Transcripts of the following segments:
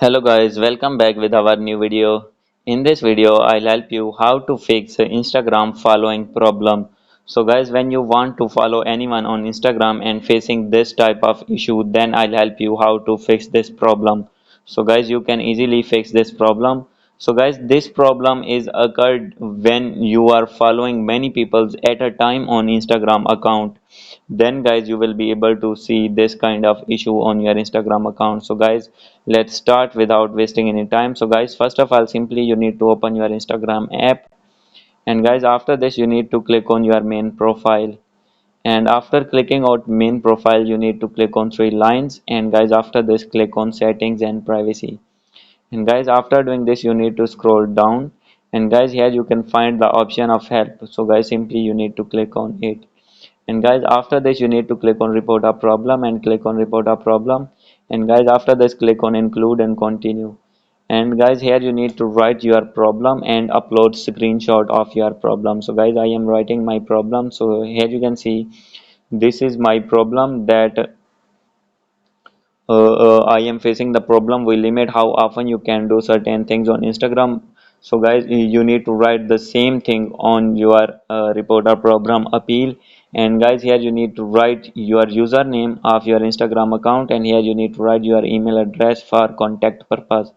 Hello guys, welcome back with our new video. In this video, I'll help you how to fix Instagram following problem. So guys, when you want to follow anyone on Instagram and facing this type of issue, then I'll help you how to fix this problem. So guys, you can easily fix this problem. So guys, this problem is occurred when you are following many people at a time on Instagram account. Then guys, you will be able to see this kind of issue on your Instagram account. So guys, let's start without wasting any time. So guys, first of all, simply you need to open your Instagram app, and guys, after this you need to click on your main profile, and after clicking on main profile you need to click on three lines, and guys, after this click on settings and privacy. And guys, after doing this you need to scroll down, and guys, here you can find the option of help. So guys, simply you need to click on it, and guys, after this you need to click on report a problem and click on report a problem. And guys, after this click on include and continue. And guys, here you need to write your problem and upload screenshot of your problem. So guys, I am writing my problem. So here you can see this is my problem that I am facing the problem. We limit how often you can do certain things on Instagram. So guys, you need to write the same thing on your reporter program appeal. And guys, here you need to write your username of your Instagram account, and here you need to write your email address for contact purpose.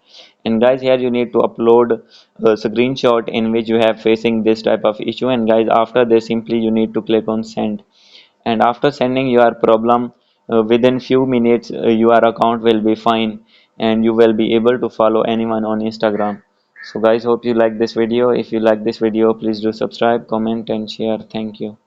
And guys, here you need to upload a screenshot in which you have facing this type of issue. And guys, after this simply you need to click on send, and after sending your problem, within few minutes your account will be fine and you will be able to follow anyone on Instagram. So guys, hope you like this video. If you like this video, please do subscribe, comment and share. Thank you.